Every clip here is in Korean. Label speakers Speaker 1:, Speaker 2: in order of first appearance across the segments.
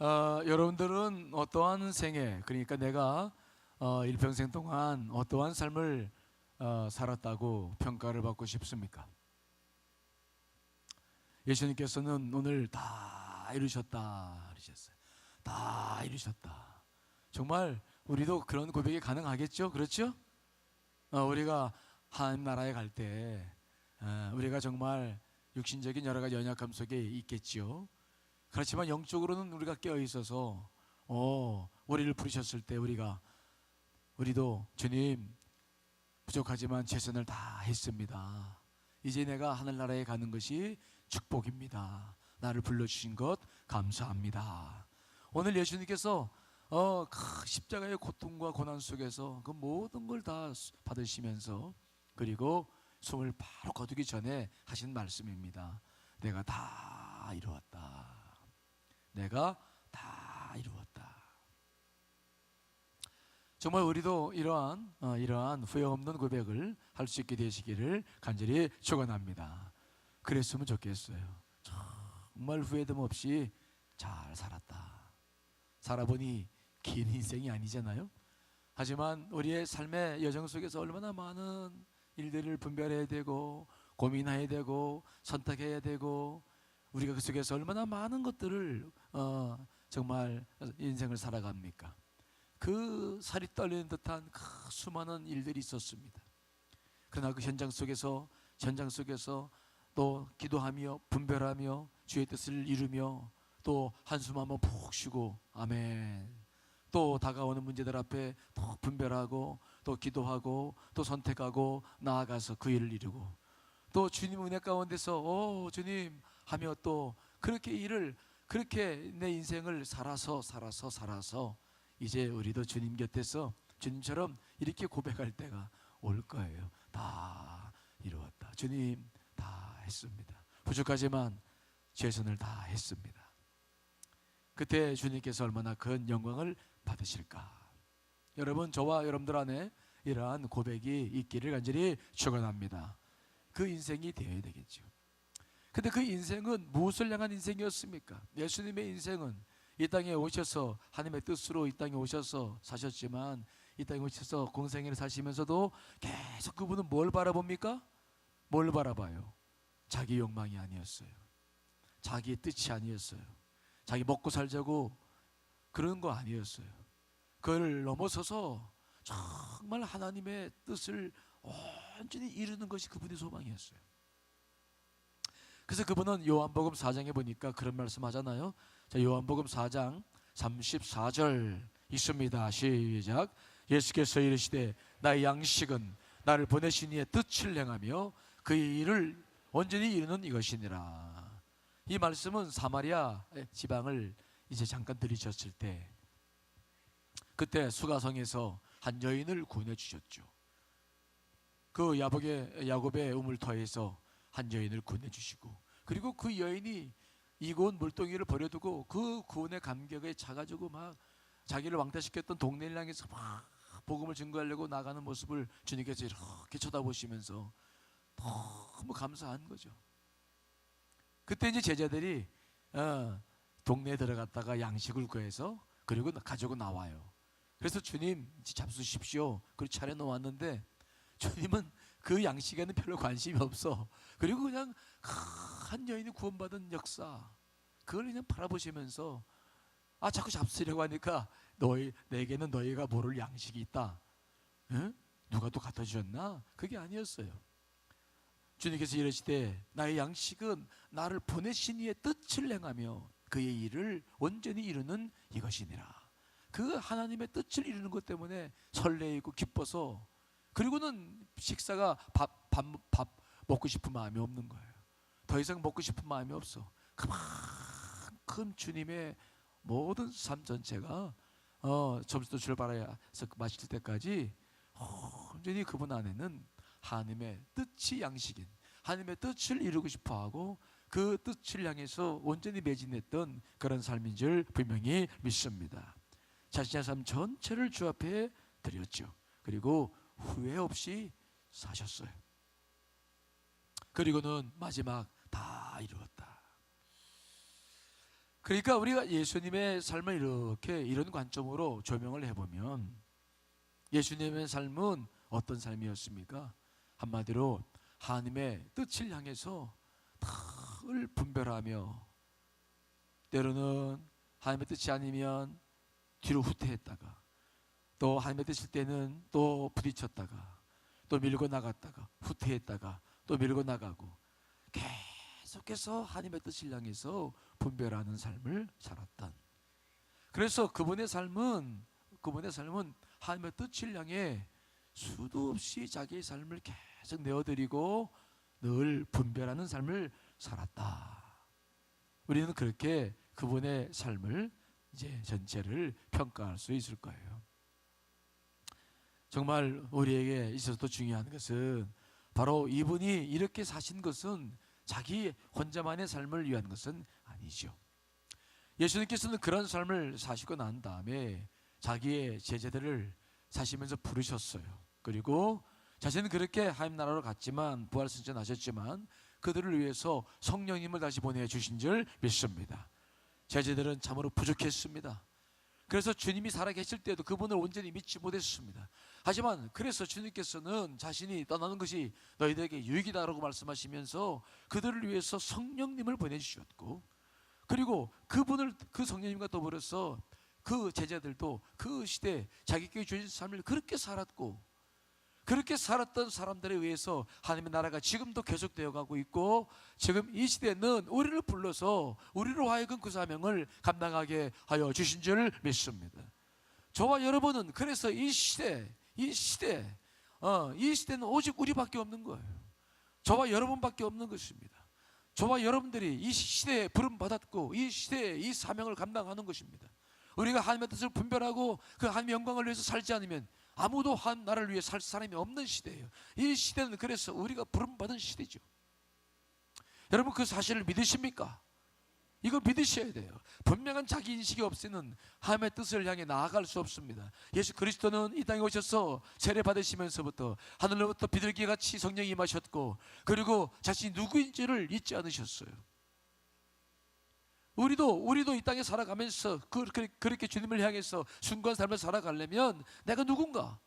Speaker 1: 여러분들은 어떠한 생애, 그러니까 내가 일평생 동안 어떠한 삶을 살았다고 평가를 받고 싶습니까? 예수님께서는 오늘 다 이루셨다 그러셨어요. 다 이루셨다. 정말 우리도 그런 고백이 가능하겠죠? 그렇죠? 우리가 하나님 나라에 갈 때 우리가 정말 육신적인 여러 가지 연약함 속에 있겠지요. 그렇지만 영적으로는 우리가 깨어 있어서 우리를 부르셨을 때 우리도 주님 부족하지만 최선을 다했습니다. 이제 내가 하늘나라에 가는 것이 축복입니다. 나를 불러주신 것 감사합니다. 오늘 예수님께서 그 십자가의 고통과 고난 속에서 그 모든 걸 다 받으시면서 그리고 숨을 바로 거두기 전에 하신 말씀입니다. 내가 다 이루었다. 내가 다 이루었다. 정말 우리도 이러한 후회 없는 고백을 할 수 있게 되시기를 간절히 축원합니다. 그랬으면 좋겠어요. 정말 후회됨 없이 잘 살았다. 살아보니 긴 인생이 아니잖아요. 하지만 우리의 삶의 여정 속에서 얼마나 많은 일들을 분별해야 되고 고민해야 되고 선택해야 되고 우리가 그 속에서 얼마나 많은 것들을 정말 인생을 살아갑니까? 그 살이 떨리는 듯한 그 수많은 일들이 있었습니다. 그러나 그 현장 속에서 또 기도하며 분별하며 주의 뜻을 이루며 또 한숨 한번 푹 쉬고 아멘. 또 다가오는 문제들 앞에 또 분별하고 또 기도하고 또 선택하고 나아가서 그 일을 이루고 또 주님 은혜 가운데서 주님 하며 또 그렇게 내 인생을 살아서 이제 우리도 주님 곁에서 주님처럼 이렇게 고백할 때가 올 거예요. 다 이루었다. 주님 다 했습니다. 부족하지만 최선을 다했습니다. 그때 주님께서 얼마나 큰 영광을 받으실까. 여러분, 저와 여러분들 안에 이러한 고백이 있기를 간절히 축원합니다. 그 인생이 되어야 되겠죠. 근데 그 인생은 무엇을 향한 인생이었습니까? 예수님의 인생은 이 땅에 오셔서 하나님의 뜻으로 이 땅에 오셔서 사셨지만 이 땅에 오셔서 공생애를 사시면서도 계속 그분은 뭘 바라봅니까? 뭘 바라봐요? 자기 욕망이 아니었어요. 자기의 뜻이 아니었어요. 자기 먹고 살자고 그런 거 아니었어요. 그걸 넘어서서 정말 하나님의 뜻을 온전히 이루는 것이 그분의 소망이었어요. 그래서 그분은 요한복음 4장에 보니까 그런 말씀 하잖아요. 자, 요한복음 4장 34절 있습니다. 시작. 예수께서 이르시되 나의 양식은 나를 보내신 이의 뜻을 행하며 그의 일을 온전히 이루는 이것이니라. 이 말씀은 사마리아 지방을 이제 잠깐 들이셨을 때 그때 수가성에서 한 여인을 구원해 주셨죠. 그 야곱의 우물터에서 한 여인을 구원해 주시고 그리고 그 여인이 이고운 물동이를 버려두고 그 구원의 감격에 차가지고 막 자기를 왕따시켰던 동네를 향해서 막 복음을 증거하려고 나가는 모습을 주님께서 이렇게 쳐다보시면서 너무 감사한 거죠. 그때 이제 제자들이 동네에 들어갔다가 양식을 구해서 그리고 가지고 나와요. 그래서 주님 잡수십시오. 그리고 차려놓았는데 주님은 그 양식에는 별로 관심이 없어. 그리고 그냥 한 여인이 구원받은 역사 그걸 그냥 바라보시면서 자꾸 잡수려고 하니까 내게는 너희가 모를 양식이 있다. 응? 누가 또 갖다 주셨나? 그게 아니었어요. 주님께서 이르시되 나의 양식은 나를 보내신 이의 뜻을 행하며 그의 일을 온전히 이루는 이것이니라. 그 하나님의 뜻을 이루는 것 때문에 설레이고 기뻐서 그리고는 식사가 밥 먹고 싶은 마음이 없는 거예요. 더 이상 먹고 싶은 마음이 없어. 그만큼 주님의 모든 삶 전체가 점수도 출발해서 마실 때까지 온전히 그분 안에는 하나님의 뜻이 양식인 하나님의 뜻을 이루고 싶어하고 그 뜻을 향해서 온전히 매진했던 그런 삶인 줄 분명히 믿습니다. 자신의 삶 전체를 주 앞에 드렸죠. 그리고 후회 없이 사셨어요. 그리고는 마지막 다 이루었다. 그러니까 우리가 예수님의 삶을 이렇게 이런 관점으로 조명을 해보면 예수님의 삶은 어떤 삶이었습니까? 한마디로 하나님의 뜻을 향해서 늘 분별하며 때로는 하나님의 뜻이 아니면 뒤로 후퇴했다가 또 하나님의 뜻일 때는 또 부딪혔다가 또 밀고 나갔다가 후퇴했다가 또 밀고 나가고 계속해서 하나님의 뜻을 향해서 분별하는 삶을 살았던, 그래서 그분의 삶은 하나님의 뜻을 향해 수도 없이 자기의 삶을 계속 내어드리고 늘 분별하는 삶을 살았다. 우리는 그렇게 그분의 삶을 이제 전체를 평가할 수 있을 거예요. 정말 우리에게 있어서 중요한 것은 바로 이분이 이렇게 사신 것은 자기 혼자만의 삶을 위한 것은 아니죠. 예수님께서는 그런 삶을 사시고 난 다음에 자기의 제자들을 사시면서 부르셨어요. 그리고 자신은 그렇게 하나님 나라로 갔지만 부활승천하셨지만 그들을 위해서 성령님을 다시 보내주신 줄 믿습니다. 제자들은 참으로 부족했습니다. 그래서 주님이 살아계실 때도 그분을 온전히 믿지 못했습니다. 하지만 그래서 주님께서는 자신이 떠나는 것이 너희들에게 유익이다라고 말씀하시면서 그들을 위해서 성령님을 보내주셨고, 그리고 그 성령님과 더불어서 그 제자들도 그 시대 자기에게 주신 삶을 그렇게 살았고, 그렇게 살았던 사람들에 의해서 하나님의 나라가 지금도 계속되어 가고 있고, 지금 이 시대는 우리를 불러서 우리로 하여금 그 사명을 감당하게 하여 주신 줄 믿습니다. 저와 여러분은 그래서 이 시대는 오직 우리밖에 없는 거예요. 저와 여러분밖에 없는 것입니다. 저와 여러분들이 이 시대에 부름 받았고 이 시대에 이 사명을 감당하는 것입니다. 우리가 하나님의 뜻을 분별하고 그 하나님의 영광을 위해서 살지 않으면 아무도 한 나라를 위해 살 사람이 없는 시대예요. 이 시대는 그래서 우리가 부름받은 시대죠. 여러분 그 사실을 믿으십니까? 이거 믿으셔야 돼요. 분명한 자기 인식이 없이는 하나님의 뜻을 향해 나아갈 수 없습니다. 예수 그리스도는 이 땅에 오셔서 세례 받으시면서부터 하늘로부터 비둘기같이 성령이 임하셨고, 그리고 자신이 누구인지를 잊지 않으셨어요. 우리도 이 땅에 살아가면서 그렇게 주님을 향해서 순수한 삶을 살아가려면 내가 누군가,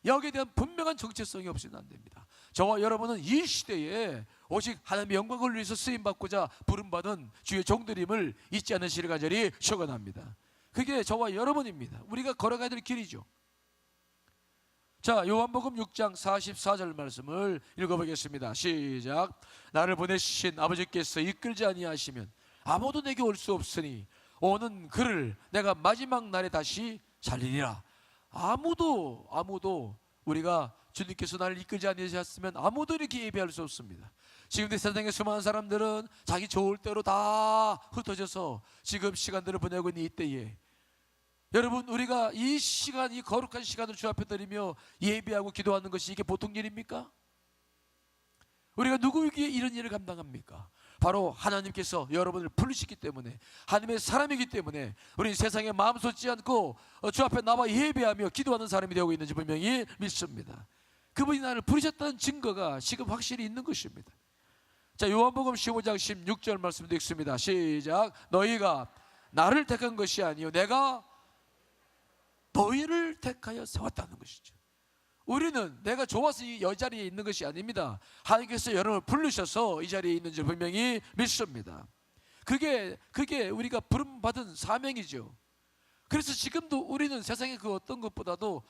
Speaker 1: 여기에 대한 분명한 정체성이 없이는 안 됩니다. 저와 여러분은 이 시대에 오직 하나님의 영광을 위해서 쓰임받고자 부름받은 주의 종들임을 잊지 않으시길 간절히 축원합니다. 그게 저와 여러분입니다. 우리가 걸어가야 될 길이죠. 자, 요한복음 6장 44절 말씀을 읽어보겠습니다. 시작. 나를 보내신 아버지께서 이끌지 아니하시면 아무도 내게 올 수 없으니 오는 그를 내가 마지막 날에 다시 살리리라. 아무도 우리가 주님께서 나를 이끌지 않으셨으면 아무도 이렇게 예배할 수 없습니다. 지금 이 세상에 수많은 사람들은 자기 좋을 대로 다 흩어져서 지금 시간들을 보내고 있는 이때에, 여러분 우리가 이 시간, 이 거룩한 시간을 주 앞에 드리며 예배하고 기도하는 것이 이게 보통 일입니까? 우리가 누구에게 이런 일을 감당합니까? 바로 하나님께서 여러분을 부르시기 때문에, 하나님의 사람이기 때문에 우리는 세상에 마음 쏟지 않고 주 앞에 나와 예배하며 기도하는 사람이 되고 있는지 분명히 믿습니다. 그분이 나를 부르셨다는 증거가 지금 확실히 있는 것입니다. 자, 요한복음 15장 16절 말씀 읽습니다. 시작. 너희가 나를 택한 것이 아니요 내가 너희를 택하여 세웠다는 것이죠. 우리는 내가 좋아서 이 자리에 있는 것이 아닙니다. 하나님께서 여러분을 부르셔서 이 자리에 있는 줄 분명히 믿습니다. 그게 우리가 부름받은 사명이죠. 그래서 지금도 우리는 세상의 그 어떤 것보다도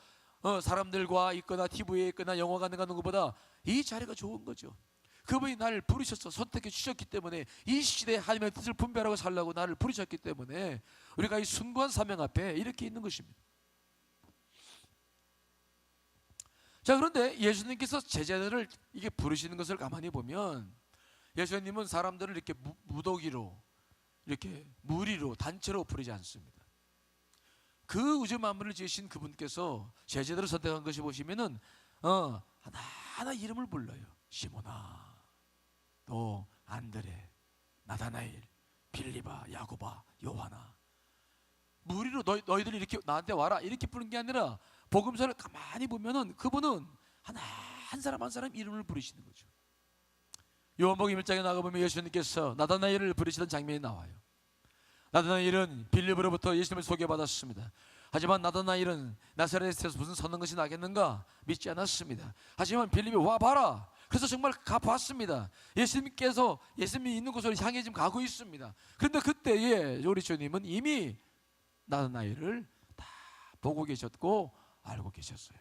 Speaker 1: 사람들과 있거나 TV에 있거나 영화관 가는 것보다 이 자리가 좋은 거죠. 그분이 나를 부르셔서 선택해 주셨기 때문에, 이 시대에 하나님의 뜻을 분별하고 살라고 나를 부르셨기 때문에 우리가 이 숭고한 사명 앞에 이렇게 있는 것입니다. 자, 그런데 예수님께서 제자들을 이게 부르시는 것을 가만히 보면 예수님은 사람들을 이렇게 무더기로, 이렇게 무리로, 단체로 부르지 않습니다. 그 우주 만물을 지으신 그분께서 제자들을 선택한 것이 보시면은 하나하나 이름을 불러요. 시몬아, 또 안드레, 나다나엘, 빌리바, 야고바, 요하나. 무리로 너희들이 이렇게 나한테 와라 이렇게 부른 게 아니라, 복음서를 가만히 보면은 그분은 한 사람 한 사람 이름을 부르시는 거죠. 요한복음 1장에 나가보면 예수님께서 나다나엘을 부르시던 장면이 나와요. 나다나엘은 빌립으로부터 예수님을 소개받았습니다. 하지만 나다나엘은 나사렛에서 무슨 선한 것이 나겠는가 믿지 않았습니다. 하지만 빌립이 와봐라. 그래서 정말 가봤습니다. 예수님께서 예수님이 있는 곳으로 향해 지금 가고 있습니다. 그런데 그때에 우리 주님은 이미 나다나엘을 다 보고 계셨고 알고 계셨어요.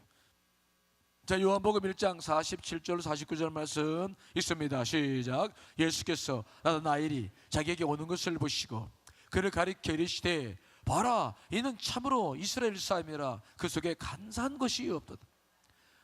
Speaker 1: 자, 요한복음 1장 47절 49절 말씀 있습니다. 시작. 예수께서 나다나엘이 자기에게 오는 것을 보시고 그를 가리켜 이르시되 봐라, 이는 참으로 이스라엘 사람이라 그 속에 간사한 것이 없도다.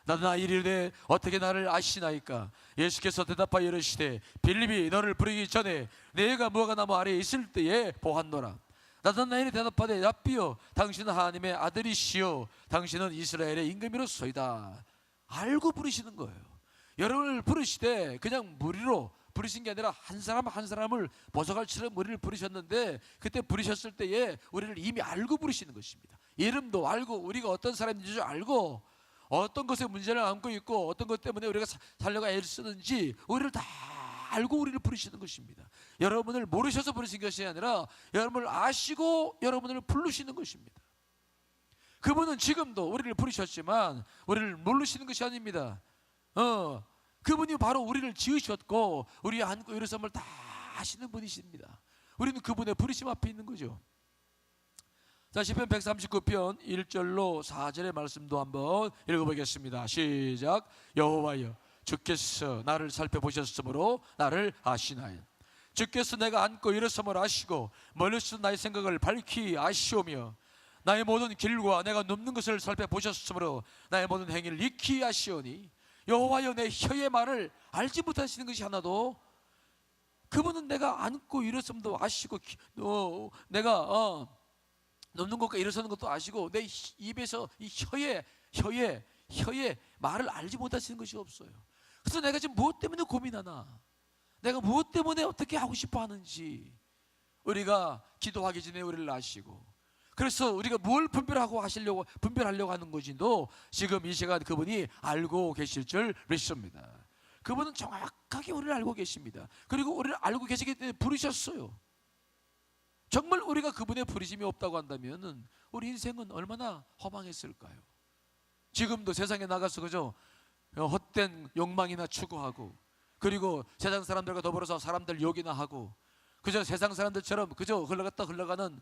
Speaker 1: 나다나엘이 이르되 어떻게 나를 아시나이까? 예수께서 대답하여 이르시되 빌립이 너를 부르기 전에 내가 무화과 나무 아래에 있을 때에 보았노라. 나다나엘이 대답하되 랍비여, 당신은 하나님의 아들이시요 당신은 이스라엘의 임금이로소이다. 알고 부르시는 거예요. 여러분을 부르시되 그냥 무리로 부르신 게 아니라 한 사람 한 사람을 보석알처럼 우리를 부르셨는데, 그때 부르셨을 때에 우리를 이미 알고 부르시는 것입니다. 이름도 알고 우리가 어떤 사람인지 알고 어떤 것에 문제를 안고 있고 어떤 것 때문에 우리가 살려고 애를 쓰는지 우리를 다 알고 우리를 부르시는 것입니다. 여러분을 모르셔서 부르신 것이 아니라 여러분을 아시고 여러분을 부르시는 것입니다. 그분은 지금도 우리를 부르셨지만 우리를 모르시는 것이 아닙니다. 그분이 바로 우리를 지으셨고 우리 안고 일어섬을 다 아시는 분이십니다. 우리는 그분의 부르심 앞에 있는 거죠. 자, 시편 139편 1절로 4절의 말씀도 한번 읽어보겠습니다. 시작. 여호와여, 주께서 나를 살펴보셨으므로 나를 아시나이다. 주께서 내가 앉고 일어섬을 아시고 멀리서 나의 생각을 밝히 아시오며 나의 모든 길과 내가 눕는 것을 살펴보셨으므로 나의 모든 행위를 익히 아시오니 여호와여, 내 혀의 말을 알지 못하시는 것이 하나도. 그분은 내가 앉고 일어섬도 아시고 내가 눕는 것과 일어서는 것도 아시고 내 입에서 이 혀의 말을 알지 못하시는 것이 없어요. 그래서 내가 지금 무엇 때문에 고민하나, 내가 무엇 때문에 어떻게 하고 싶어 하는지 우리가 기도하기 전에 우리를 아시고, 그래서 우리가 뭘 분별하려고 하는 것인도 지금 이 시간 그분이 알고 계실 줄 믿습니다. 그분은 정확하게 우리를 알고 계십니다. 그리고 우리를 알고 계시기 때문에 부르셨어요. 정말 우리가 그분의 부르심이 없다고 한다면 우리 인생은 얼마나 허망했을까요? 지금도 세상에 나가서 그죠? 헛된 욕망이나 추구하고, 그리고 세상 사람들과 더불어서 사람들 욕이나 하고, 그저 세상 사람들처럼 그저 흘러가는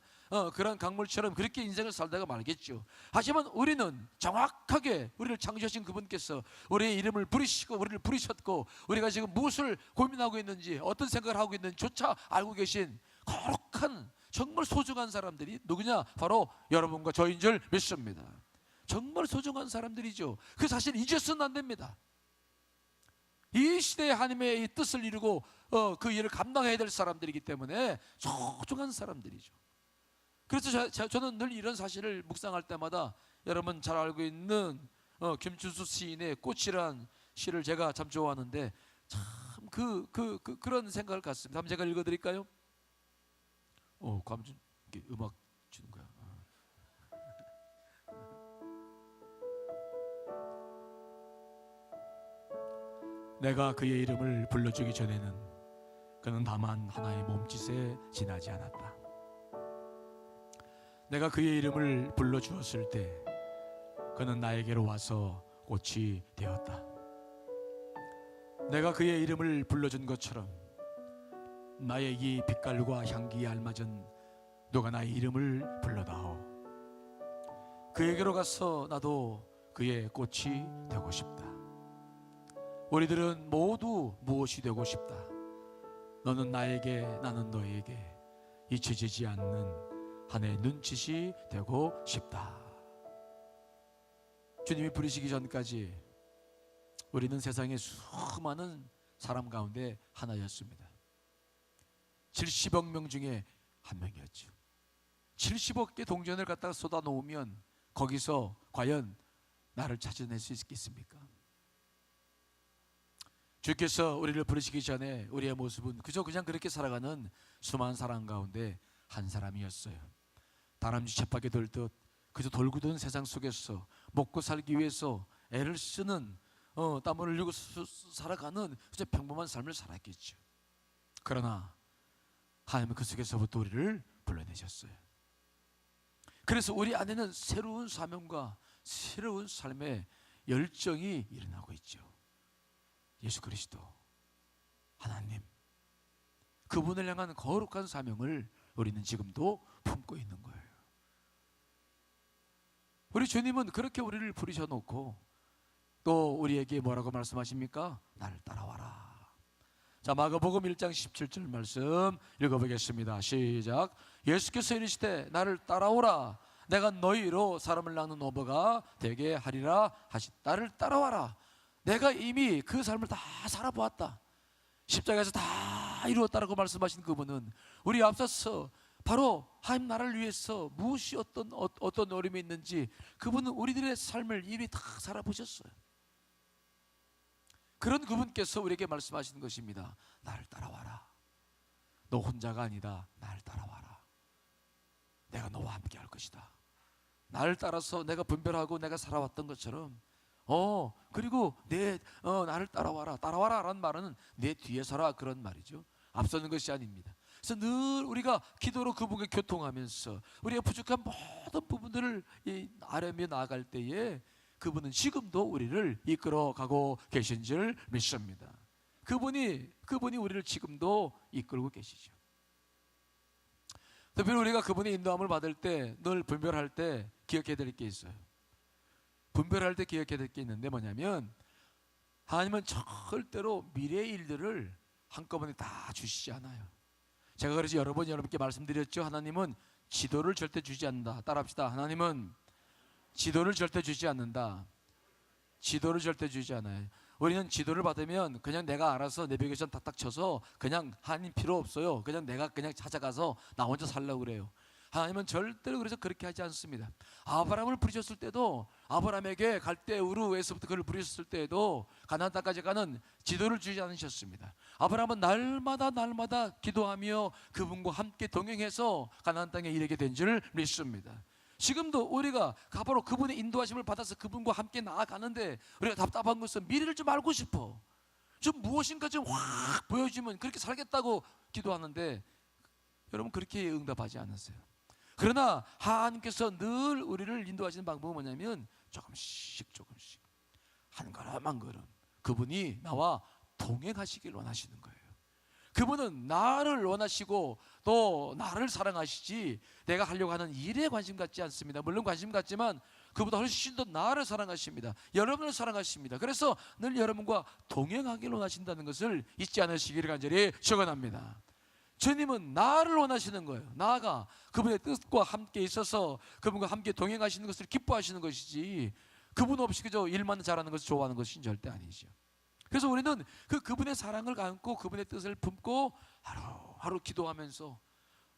Speaker 1: 그런 강물처럼 그렇게 인생을 살다가 말겠죠. 하지만 우리는 정확하게 우리를 창조하신 그분께서 우리의 이름을 부르시고 우리를 부르셨고, 우리가 지금 무엇을 고민하고 있는지 어떤 생각을 하고 있는지조차 알고 계신 거룩한 정말 소중한 사람들이 누구냐? 바로 여러분과 저인 줄 믿습니다. 정말 소중한 사람들이죠. 그 사실 잊어서는 안 됩니다. 이 시대에 하나님의 이 뜻을 이루고 그 일을 감당해야 될 사람들이기 때문에 소중한 사람들이죠. 그래서 저는 늘 이런 사실을 묵상할 때마다 여러분 잘 알고 있는 김춘수 시인의 꽃이란 시를 제가 참 좋아하는데, 참 그런 생각을 갖습니다. 한번 제가 읽어드릴까요? 감준 음악 주는 거야. 내가 그의 이름을 불러주기 전에는 그는 다만 하나의 몸짓에 지나지 않았다. 내가 그의 이름을 불러주었을 때 그는 나에게로 와서 꽃이 되었다. 내가 그의 이름을 불러준 것처럼 나의 이 빛깔과 향기에 알맞은 누가 나의 이름을 불러다오. 그에게로 가서 나도 그의 꽃이 되고 싶다. 우리들은 모두 무엇이 되고 싶다. 너는 나에게, 나는 너에게 잊혀지지 않는 하나의 눈짓이 되고 싶다. 주님이 부르시기 전까지 우리는 세상의 수많은 사람 가운데 하나였습니다. 70억 명 중에 한 명이었죠. 70억 개 동전을 갖다가 쏟아 놓으면 거기서 과연 나를 찾아낼 수 있겠습니까? 주께서 우리를 부르시기 전에 우리의 모습은 그냥 그렇게 살아가는 수많은 사람 가운데 한 사람이었어요. 다람쥐 쳇바퀴 돌듯 그저 돌고 도는 세상 속에서 먹고 살기 위해서 애를 쓰는 땀을 흘리고 살아가는 그저 평범한 삶을 살았겠죠. 그러나 하나님은 그 속에서부터 우리를 불러내 보내셨어요. 그래서 우리 안에는 새로운 사명과 새로운 삶의 열정이 일어나고 있죠. 예수 그리스도, 하나님, 그분을 향한 거룩한 사명을 우리는 지금도 품고 있는 거예요. 우리 주님은 그렇게 우리를 부르셔놓고 또 우리에게 뭐라고 말씀하십니까? 나를 따라와라. 자, 마가복음 1장 17절 말씀 읽어보겠습니다. 시작. 예수께서 이르시되 나를 따라오라. 내가 너희로 사람을 낳는 어부가 되게 하리라 하시. 나를 따라와라. 내가 이미 그 삶을 다 살아보았다. 십자가에서 다 이루었다라고 말씀하신 그분은 우리 앞서서 바로 하나님 나라를 위해서 무엇이 어떤 어려움이 있는지 그분은 우리들의 삶을 이미 다 살아보셨어요. 그런 그분께서 우리에게 말씀하시는 것입니다. 나를 따라와라. 너 혼자가 아니다. 나를 따라와라. 내가 너와 함께 할 것이다. 나를 따라서 내가 분별하고 내가 살아왔던 것처럼 그리고 나를 따라와라. 따라와라 라는 말은 내 뒤에 서라 그런 말이죠. 앞서는 것이 아닙니다. 그래서 늘 우리가 기도로 그분과 교통하면서 우리가 부족한 모든 부분들을 아뢰며 나아갈 때에 그분은 지금도 우리를 이끌어가고 계신 줄 믿습니다. 그분이 우리를 지금도 이끌고 계시죠. 특별히 우리가 그분의 인도함을 받을 때 늘 분별할 때 기억해야 될 게 있어요. 분별할 때 기억해야 될 게 있는데 뭐냐면 하나님은 절대로 미래의 일들을 한꺼번에 다 주시지 않아요. 제가 그래서 여러 번 여러분께 말씀드렸죠. 하나님은 지도를 절대 주지 않는다. 따라합시다. 하나님은 지도를 절대 주지 않는다. 지도를 절대 주지 않아요. 우리는 지도를 받으면 그냥 내가 알아서 내비게이션 탁탁 쳐서 그냥 하나님 필요 없어요. 그냥 내가 그냥 찾아가서 나 혼자 살려고 그래요. 하나님은 절대로 그래서 그렇게 하지 않습니다. 아브라함을 부르셨을 때도 아브라함에게 갈대 우르에서부터 그를 부르셨을 때에도 가나안 땅까지 가는 지도를 주지 않으셨습니다. 아브라함은 날마다 기도하며 그분과 함께 동행해서 가나안 땅에 이르게 된 줄 믿습니다. 지금도 우리가 바로 그분의 인도하심을 받아서 그분과 함께 나아가는데 우리가 답답한 것은 미래를 좀 알고 싶어. 좀 무엇인가 좀 확 보여주면 그렇게 살겠다고 기도하는데 여러분 그렇게 응답하지 않았어요. 그러나 하나님께서 늘 우리를 인도하시는 방법은 뭐냐면 조금씩 한 걸음 한 걸음 그분이 나와 동행하시길 원하시는 거예요. 그분은 나를 원하시고 또 나를 사랑하시지 내가 하려고 하는 일에 관심 갖지 않습니다. 물론 관심 갖지만 그보다 훨씬 더 나를 사랑하십니다. 여러분을 사랑하십니다. 그래서 늘 여러분과 동행하길 원하신다는 것을 잊지 않으시기를 간절히 축원합니다. 주님은 나를 원하시는 거예요. 나아가 그분의 뜻과 함께 있어서 그분과 함께 동행하시는 것을 기뻐하시는 것이지 그분 없이 그저 일만 잘하는 것을 좋아하는 것은 절대 아니죠. 그래서 우리는 그분의 사랑을 안고 그분의 뜻을 품고 하루하루 기도하면서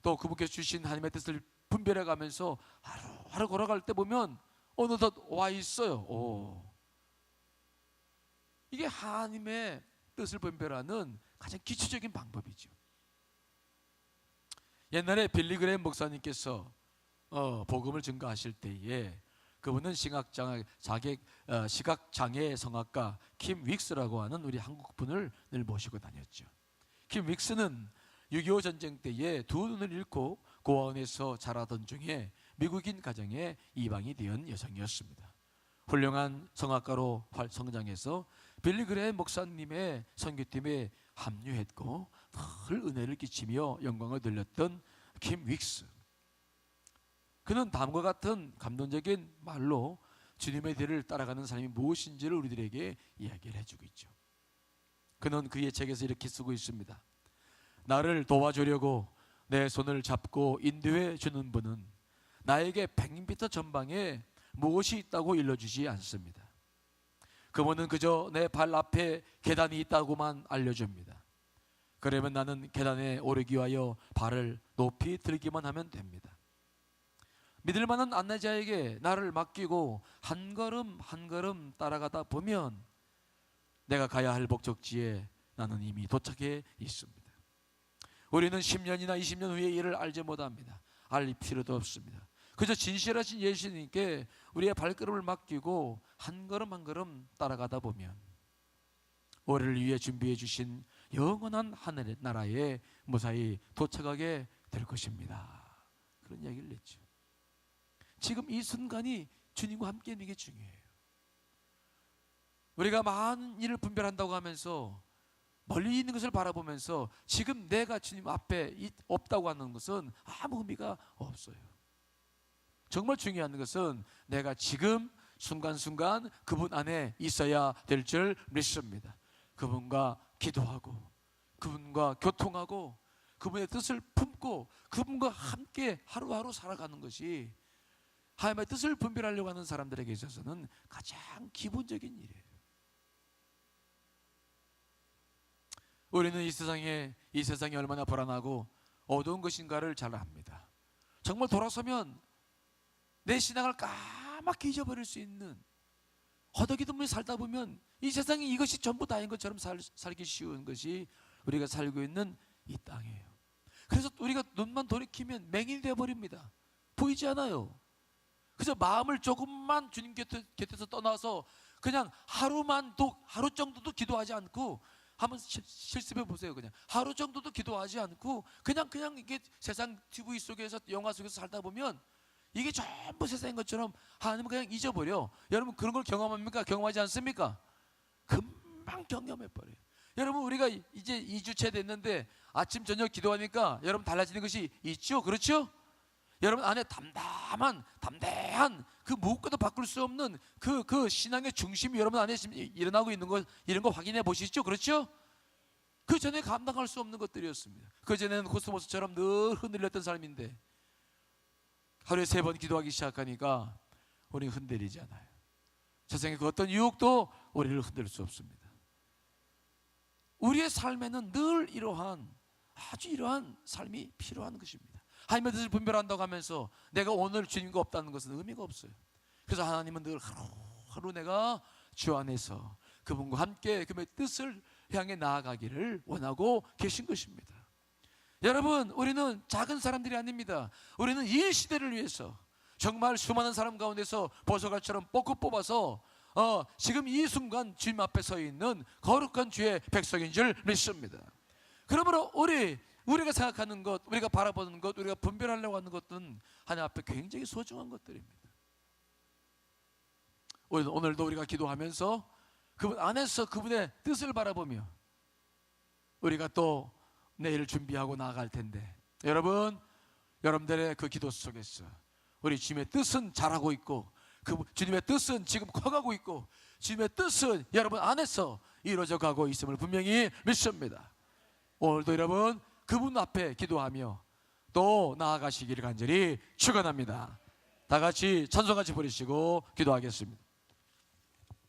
Speaker 1: 또 그분께서 주신 하나님의 뜻을 분별해 가면서 하루하루 걸어갈 때 보면 어느덧 와 있어요. 이게 하나님의 뜻을 분별하는 가장 기초적인 방법이죠. 옛날에 빌리 그레이엄 목사님께서 복음을 증거하실 때에 그분은 시각장애 성악가 킴 윅스라고 하는 우리 한국분을 늘 모시고 다녔죠. 킴 윅스는 6.25 전쟁 때에 두 눈을 잃고 고아원에서 자라던 중에 미국인 가정에 이방이 된 여성이었습니다. 훌륭한 성악가로 성장해서 빌리 그레이엄 목사님의 선교팀에 합류했고 늘 은혜를 끼치며 영광을 돌렸던 킴 윅스. 그는 다음과 같은 감동적인 말로 주님의 뒤를 따라가는 삶이 무엇인지를 우리들에게 이야기를 해주고 있죠. 그는 그의 책에서 이렇게 쓰고 있습니다. 나를 도와주려고 내 손을 잡고 인도해 주는 분은 나에게 100m 전방에 무엇이 있다고 일러주지 않습니다. 그분은 그저 내 발 앞에 계단이 있다고만 알려줍니다. 그러면 나는 계단에 오르기 위하여 발을 높이 들기만 하면 됩니다. 믿을 만한 안내자에게 나를 맡기고 한 걸음 한 걸음 따라가다 보면 내가 가야 할 목적지에 나는 이미 도착해 있습니다. 우리는 10년이나 20년 후의 일을 알지 못합니다. 알 필요도 없습니다. 그저 진실하신 예수님께 우리의 발걸음을 맡기고 한 걸음 한 걸음 따라가다 보면 우리를 위해 준비해 주신 영원한 하늘의 나라에 무사히 도착하게 될 것입니다. 그런 이야기를 했죠. 지금 이 순간이 주님과 함께 있는 게 중요해요. 우리가 많은 일을 분별한다고 하면서 멀리 있는 것을 바라보면서 지금 내가 주님 앞에 없다고 하는 것은 아무 의미가 없어요. 정말 중요한 것은 내가 지금 순간순간 그분 안에 있어야 될 줄 믿습니다. 그분과 기도하고 그분과 교통하고 그분의 뜻을 품고 그분과 함께 하루하루 살아가는 것이 하나님의 뜻을 분별하려고 하는 사람들에게 있어서는 가장 기본적인 일이에요. 우리는 이 세상이 얼마나 불안하고 어두운 것인가를 잘 압니다. 정말 돌아서면 내 신앙을 까맣게 잊어버릴 수 있는, 허덕이듯이 살다 보면 이 세상이 이것이 전부 다인 것처럼 살기 쉬운 것이 우리가 살고 있는 이 땅이에요. 그래서 우리가 눈만 돌이키면 맹인이 되어버립니다. 보이지 않아요. 그래서 마음을 조금만 주님 곁에서 떠나서 그냥 하루 정도도 기도하지 않고, 한번 실습해 보세요. 그냥 하루 정도도 기도하지 않고 그냥 이게 세상 TV 속에서, 영화 속에서 살다 보면 이게 전부 세상인 것처럼 하나님은 그냥 잊어버려. 여러분 그런 걸 경험합니까? 경험하지 않습니까? 금방 경험해버려요. 여러분 우리가 이제 2주째 됐는데 아침 저녁 기도하니까 여러분 달라지는 것이 있죠? 그렇죠? 여러분 안에 담대한 그 무엇과도 바꿀 수 없는 그 신앙의 중심이 여러분 안에 지금 일어나고 있는 것, 이런 거 확인해 보시죠. 그렇죠? 그 전에 감당할 수 없는 것들이었습니다. 그 전에는 코스모스처럼 늘 흔들렸던 삶인데 하루에 3번 기도하기 시작하니까 우리 흔들리잖아요. 세상의 그 어떤 유혹도 우리를 흔들 수 없습니다. 우리의 삶에는 늘 이러한 삶이 필요한 것입니다. 하나님의 뜻을 분별한다고 하면서 내가 오늘 주님과 없다는 것은 의미가 없어요. 그래서 하나님은 늘 하루 내가 주 안에서 그분과 함께 그분의 뜻을 향해 나아가기를 원하고 계신 것입니다. 여러분 우리는 작은 사람들이 아닙니다. 우리는 이 시대를 위해서 정말 수많은 사람 가운데서 보석알처럼 뽑고 뽑아서 지금 이 순간 주님 앞에 서 있는 거룩한 주의 백성인 줄 믿습니다. 그러므로 우리가 생각하는 것, 우리가 바라보는 것, 우리가 분별하려고 하는 것은 하나님 앞에 굉장히 소중한 것들입니다. 오늘도 우리가 기도하면서 그분 안에서 그분의 뜻을 바라보며 우리가 또 내일 준비하고 나아갈 텐데, 여러분들의 그 기도 속에서 우리 주님의 뜻은 잘하고 있고 그 주님의 뜻은 지금 커가고 있고 주님의 뜻은 여러분 안에서 이루어져 가고 있음을 분명히 믿습니다. 오늘도 여러분 그분 앞에 기도하며 또 나아가시기를 간절히 축원합니다. 다 같이 찬송같이 부르시고 기도하겠습니다.